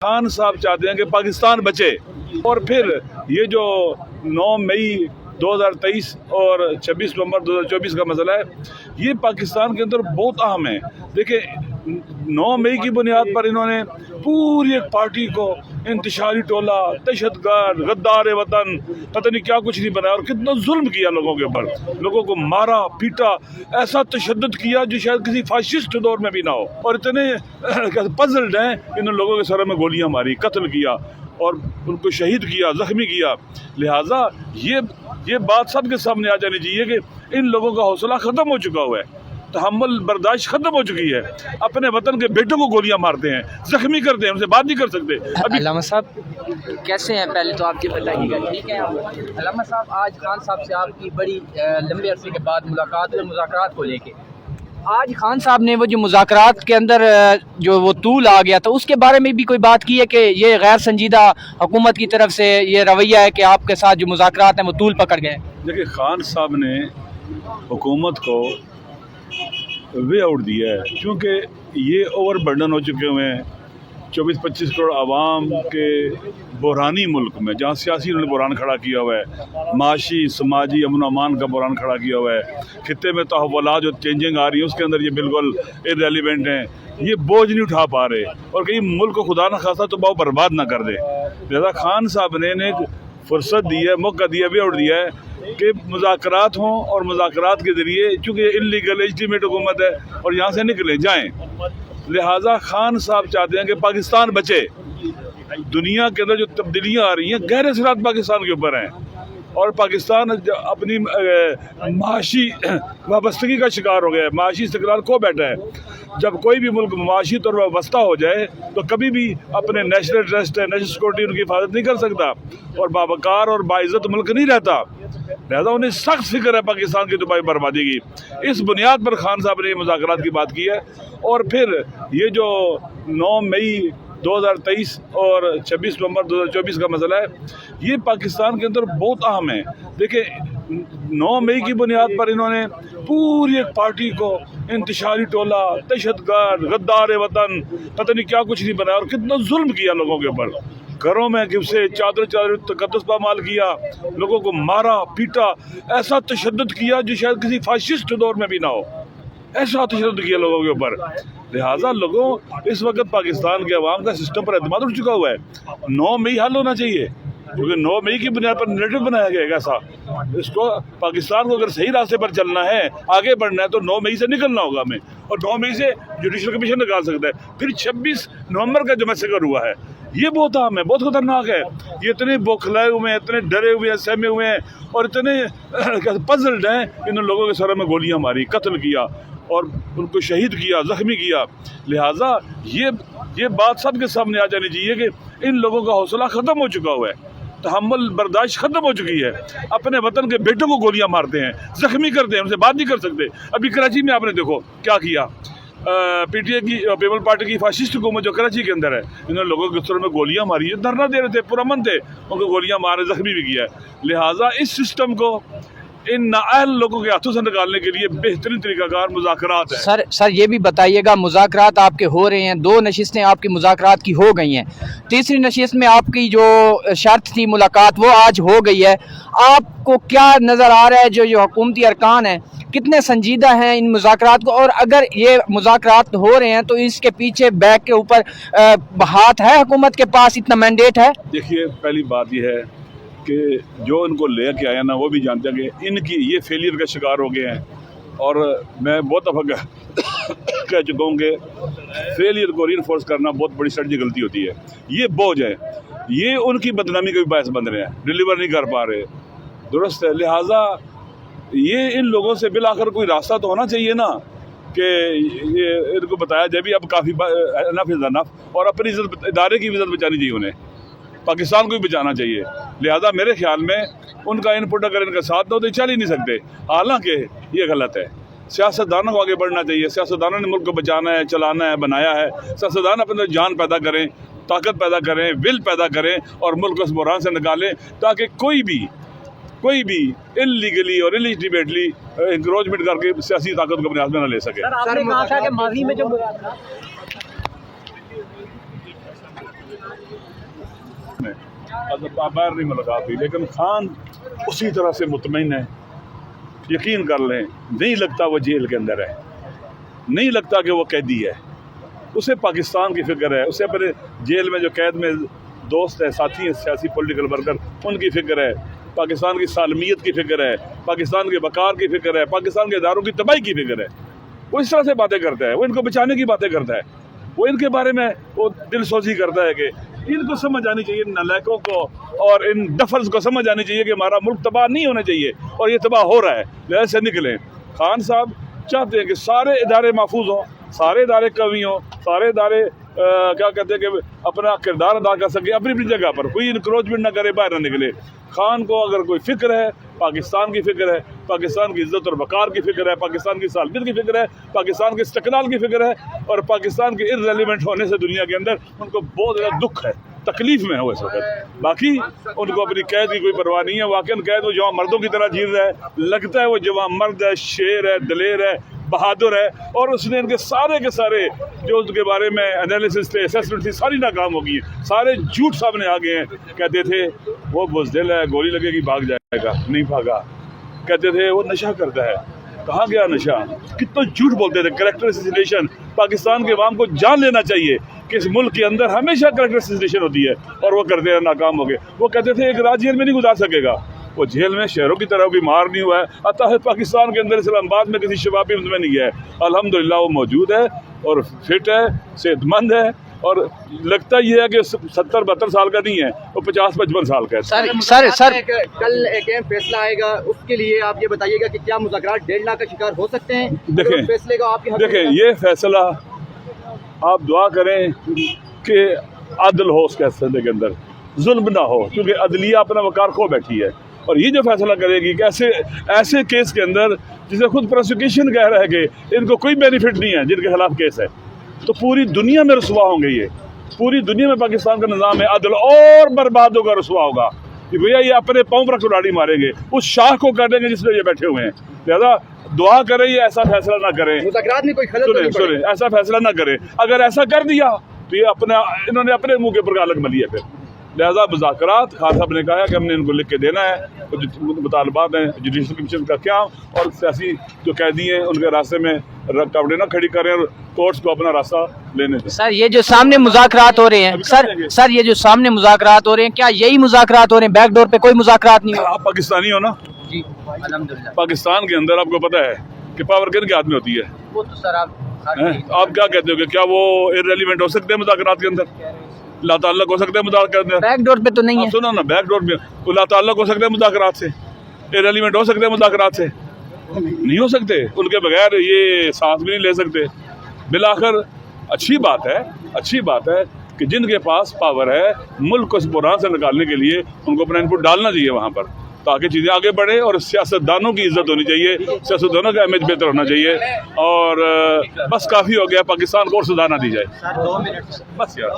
खान साहब चाहते हैं कि पाकिस्तान बचे, और फिर ये जो 9 मई 2023 और 26 नवंबर 2024 का मसला है, ये पाकिस्तान के अंदर बहुत अहम है। देखिए 9 मई की बुनियाद पर इन्होंने पूरी एक पार्टी को इंतशारी टोला, दहशतगर्द, गद्दार वतन, पता नहीं क्या कुछ नहीं बनाया, और कितना जुल्म किया लोगों के ऊपर, लोगों को मारा पीटा, ऐसा तशद्दुद किया जो शायद किसी फाशिस्ट दौर में भी ना हो। और इतने पजल्ड हैं, इन लोगों के सरों में गोलियां मारी, कत्ल किया और उनको शहीद किया, जख्मी किया। लिहाजा ये बात सबके सामने आ जानी चाहिए कि इन लोगों का हौसला ख़त्म हो चुका हुआ है, तहम्मुल बर्दाश्त खत्म हो चुकी है। अपने वतन के बेटों को गोलियां मारते हैं, जख्मी करते हैं, उनसे बात नहीं कर सकते। अल्लामा साहब कैसे हैं? पहले तो आप ये बताइएगा। ठीक है अल्लामा साहब, आज खान साहब से आपकी बड़ी लंबे अरसे के बाद मुलाकात और मुज़ाकरात को लेके, आज खान साहब ने वो जो मुज़ाकरात के अंदर जो वो तूल आ गया था, उसके बारे में भी कोई बात की है कि ये गैर संजीदा हुकूमत की तरफ से ये रवैया है कि आपके साथ जो मुज़ाकरात हैं वो तूल पकड़ गए? देखिए खान साहब ने हुकूमत को वे आउट दिया है, क्योंकि ये ओवर बर्डन हो चुके हुए हैं 24-25 करोड़ आवाम के बहरानी मुल्क में, जहाँ सियासी उन्होंने बहरान खड़ा किया हुआ है, माशी समाजी अमन अमान का बहरान खड़ा किया हुआ है, खित्ते में तहव्वुलात जो चेंजिंग आ रही है उसके अंदर ये बिल्कुल इररेलेवेंट हैं, ये बोझ नहीं उठा पा रहे, और कहीं मुल्क को खुदा न खासा तो बहुत बर्बाद ना कर दे। लिहाजा खान साहब ने एक फुर्सत दी है, मौका दिया, वे आउट दिया है कि मुज़ाकरात हों, और मुज़ाकरात के ज़रिए चूँकि इल्लीगल लेजिटिमेट हुकूमत है और यहाँ से निकले जाएँ। लिहाजा खान साहब चाहते हैं कि पाकिस्तान बचे। दुनिया के अंदर जो तब्दीलियाँ आ रही हैं गहरे असरात पाकिस्तान के ऊपर हैं, और पाकिस्तान अपनी माशी वाबस्तगी का शिकार हो गया है, माशी इस्तिक़रार खो बैठा है। जब कोई भी मुल्क माशी तौर पर वाबस्ता हो जाए तो कभी भी अपने नेशनल इंटरेस्ट है, नेशनल सिक्योरिटी उनकी हिफाजत नहीं कर सकता, और बावकार और बाइज़्ज़त मुल्क नहीं रहता। लिहाजा उन्हें सख्त फिक्र है पाकिस्तान की दुबाई बर्बादी की। इस बुनियाद पर खान साहब ने मुज़ाकरात की बात की है। और फिर ये जो 9 मई 2023 और 26 नवंबर 2024 का मसला है, ये पाकिस्तान के अंदर बहुत अहम है। देखिए 9 मई की बुनियाद पर इन्होंने पूरी एक पार्टी को इंतशारी टोला, दहशतगर्द, गद्दार वतन, पता नहीं क्या कुछ नहीं बनाया, और कितना जुल्म किया लोगों के ऊपर, घरों में घुसे, चादर तकद्दुस पामाल किया, लोगों को मारा पीटा, ऐसा तशद्दुद किया जो शायद किसी फाशिस्ट दौर में भी ना हो, ऐसा तशद्दुद किया लोगों के ऊपर। लिहाजा लोगों इस वक्त पाकिस्तान के अवाम का सिस्टम पर एतमाद उठ चुका हुआ है। 9 मई हल होना चाहिए, क्योंकि 9 मई की बुनियाद पर नैरेटिव बनाया गया ऐसा। इसको पाकिस्तान को अगर सही रास्ते पर चलना है, आगे बढ़ना है, तो 9 मई से निकलना होगा हमें, और 9 मई से जुडिशल कमीशन निकाल सकता है। फिर 26 नवंबर का जो मैसेकर हुआ है, ये बहुत अहम है, बहुत खतरनाक है। ये इतने बौखलाए हुए हैं, इतने डरे हुए हैं, सहमे हुए हैं, और इतने पजल्ड हैं, इन लोगों के सरों में गोलियां मारी, कत्ल किया और उनको शहीद किया, जख्मी किया। लिहाजा ये बात सबके सामने आ जानी चाहिए कि इन लोगों का हौसला ख़त्म हो चुका हुआ है, तहम्मुल बर्दाश्त खत्म हो चुकी है। अपने वतन के बेटों को गोलियां मारते हैं, जख्मी करते हैं, उनसे बात नहीं कर सकते। अभी कराची में आपने देखो क्या किया, पीटीआई की पीपल पार्टी की फाशिस्ट हुकूमत जो कराची के अंदर है, इन्होंने लोगों के सरों में गोलियां मारी है, धरना दे रहे थे, पुरअमन थे, उनको गोलियां मारे, जख्मी भी किया है। लिहाजा इस सिस्टम को इन नाअहल लोगों के हाथों से निकालने के लिए बेहतरीन तरीकाकार मुज़ाकरात है। सर ये भी बताइएगा, मुज़ाकरात आपके हो रहे हैं, 2 नशिस्तें आपकी मुज़ाकरात की हो गई हैं, तीसरी नशिस्त में आपकी जो शर्त थी मुलाकात वो आज हो गई है। आपको क्या नज़र आ रहा है जो हुकूमती अरकान हैं कितने संजीदा हैं इन मुज़ाकरात को, और अगर ये मुज़ाकरात हो रहे हैं तो इसके पीछे बैक के ऊपर हाथ है हुकूमत के पास, इतना मैंडेट है? देखिए पहली बात यह है कि जो इनको ले के आया ना, वो भी जानते हैं कि इनकी ये फेलियर का शिकार हो गए हैं, और मैं बहुत दफ़ा कह चुका हूँ कि फेलियर को रीइंफोर्स करना बहुत बड़ी सर्जी गलती होती है। ये बोझ है, ये उनकी बदनामी का भी बायस बन रहे हैं, डिलीवर नहीं कर पा रहे, दुरुस्त है। लिहाजा ये इन लोगों से बिलाखिर कोई रास्ता तो होना चाहिए ना, कि ये इनको बताया जाए भी अब काफ़ी इनफ इज़ इनफ, और अपनी इज़्ज़त, इदारे की इज़्ज़त बचानी चाहिए, उन्हें पाकिस्तान को भी बचाना चाहिए। लिहाजा मेरे ख्याल में उनका इनपुट अगर इनका साथ दो तो चल ही नहीं सकते, हालांकि ये गलत है। सियासतदानों को आगे बढ़ना चाहिए, सियासतदानों ने मुल्क को बचाना है, चलाना है, बनाया है। सियासतदान अपने जान पैदा करें, ताकत पैदा करें, विल पैदा करें, और मुल्क को इस बुरान से निकालें, ताकि कोई भी इलीगली और इलिजिटिमेटली इंक्रोचमेंट करके सियासी ताकत को अपने हाथ में न ले सके। सर आपने कहा था कि माजी में जो باہر نہیں ملاقات ہوئی، لیکن خان اسی طرح سے مطمئن ہے. یقین کر لیں، نہیں لگتا وہ جیل کے اندر ہے، نہیں لگتا کہ وہ قیدی ہے. اسے پاکستان کی فکر ہے، اسے اپنے جیل میں جو قید میں دوست ہیں، ساتھی ہیں، سیاسی پولیٹیکل ورکر، ان کی فکر ہے. پاکستان کی سالمیت کی فکر ہے، پاکستان کے وقار کی فکر ہے، پاکستان کے اداروں کی تباہی کی فکر ہے. وہ اس طرح سے باتیں کرتا ہے، وہ ان کو بچانے کی باتیں کرتا ہے، وہ ان کے بارے میں وہ دل سوزی کرتا ہے کہ ان کو سمجھ آنی چاہیے، ان نالائقوں کو اور ان ڈفرز کو سمجھ آنی چاہیے کہ ہمارا ملک تباہ نہیں ہونا چاہیے، اور یہ تباہ ہو رہا ہے. لہذا سے نکلیں. خان صاحب چاہتے ہیں کہ سارے ادارے محفوظ ہوں، سارے ادارے قوی ہوں، سارے ادارے کیا کہتے ہیں کہ اپنا کردار ادا کر سکیں اپنی اپنی جگہ پر، کوئی انکروچمنٹ نہ کرے، باہر نہ نکلے. خان کو اگر کوئی فکر ہے، پاکستان کی فکر ہے، پاکستان کی عزت اور وقار کی فکر ہے، پاکستان کی سالمیت کی فکر ہے، پاکستان کے استقلال کی فکر ہے، اور پاکستان کے ارریلیونٹ ہونے سے دنیا کے اندر ان کو بہت زیادہ دکھ ہے، تکلیف میں ہے وہ اس وقت. باقی ان کو اپنی قید کی کوئی پرواہ نہیں ہے. واقعی قید وہ جوان مردوں کی طرح جی رہا ہے، لگتا ہے وہ جوان مرد ہے، شیر ہے، دلیر ہے، بہادر ہے، اور اس نے ان کے سارے جو اس کے بارے میں انالیسس تھے، اسیسمنٹ تھی، ساری ناکام ہو گئی ہیں. سارے جھوٹ سامنے آ گئے ہیں. کہتے تھے وہ بزدل ہے، گولی لگے گی بھاگ جائے گا، نہیں بھاگا. کہتے تھے وہ نشہ کرتا ہے، کہاں گیا نشہ. کتنا جھوٹ بولتے تھے. کریکٹر اسیسینیشن، پاکستان کے عوام کو جان لینا چاہیے کہ اس ملک کے اندر ہمیشہ کریکٹر اسیسینیشن ہوتی ہے، اور وہ کرتے ہیں، ناکام ہو گئے. وہ کہتے تھے ایک رات جیل میں نہیں گزار سکے گا. وہ جیل میں شہروں کی طرح بیمار نہیں ہوا ہے. حتیٰ پاکستان کے اندر اسلام آباد میں کسی شبابی میں نہیں گیا ہے. الحمدللہ وہ موجود ہے اور فٹ ہے، صحت مند ہے، اور لگتا یہ ہے کہ 70-72 سال کا نہیں ہے، وہ 50-55 سال کا ہے. سر کل ایک اہم فیصلہ آئے گا، اس کے لیے آپ یہ بتائیے گا کہ کیا مذاکرات ڈیڈ لاک کا شکار ہو سکتے ہیں؟ دیکھیں فیصلے کا آپ دیکھیں یہ فیصلہ آپ دعا کریں کہ عدل ہو اس فیصلے کے اندر، ظلم نہ ہو، کیونکہ عدلیہ اپنا وقار کھو بیٹھی ہے. اور یہ جو فیصلہ کرے گی کہ ایسے کیس کے اندر جسے خود پروسیکیوشن کہہ رہا ہے کہ ان کو کوئی بینیفٹ نہیں ہے، جن کے خلاف کیس ہے، تو پوری دنیا میں رسوا ہوں گے. یہ پوری دنیا میں پاکستان کا نظام ہے عدل اور برباد ہوگا، رسوا ہوگا. بھیا یہ اپنے پاؤں پر کلاڑی ماریں گے، اس شاخ کو کاٹیں گے جس میں یہ بیٹھے ہوئے ہیں. لہذا دعا کریں یہ ایسا فیصلہ نہ کریں. مذاکرات میں کوئی خلل سنیں ایسا فیصلہ نہ کریں. اگر ایسا کر دیا تو یہ انہوں نے اپنے منہ کے اوپر غلط ملی ہے. پھر لہذا مذاکرات خان صاحب نے کہا ہے کہ ہم نے ان کو لکھ کے دینا ہے، جو مطالبات ہیں جوڈیشل کمیشن کا قیام، اور سیاسی جو قیدی ہیں ان کے راستے میں رکاوٹیں نہ کھڑی کریں اور کورٹس کو اپنا راستہ لینے دیں. سر یہ جو سامنے مذاکرات ہو رہے ہیں سر یہ جو سامنے مذاکرات ہو رہے ہیں، کیا یہی مذاکرات ہو رہے ہیں؟ بیک ڈور پہ کوئی مذاکرات نہیں ہو؟ آپ پاکستانی ہو نا؟ جی الحمدللہ. پاکستان کے اندر آپ کو پتہ ہے کہ پاور کن کے ہاتھ میں ہوتی ہے. وہ تو سر آپ کیا کہتے ہو کہ کیا وہ ارریلیونٹ ہو سکتے ہیں مذاکرات کے اندر؟ لا تعلق ہو سکتے ہیں مذاکرات کے اندر؟ بیک ڈور پہ تو نہیں ہے. سنو نا، بیک ڈور پہ لا تعلق ہو سکتے ہیں مذاکرات سے، ارریلیونٹ ہو سکتے ہیں مذاکرات سے؟ نہیں ہو سکتے. ان کے بغیر یہ سانس بھی نہیں لے سکتے. بالآخر اچھی بات ہے کہ جن کے پاس پاور ہے ملک کو اس بحران سے نکالنے کے لیے ان کو اپنا انپٹ ڈالنا چاہیے وہاں پر، تاکہ چیزیں آگے بڑھیں. اور سیاستدانوں کی عزت ہونی چاہیے، سیاستدانوں کا امیج بہتر ہونا چاہیے. اور بس کافی ہو گیا، پاکستان کو اور سدھارنا دی جائے. بس یار.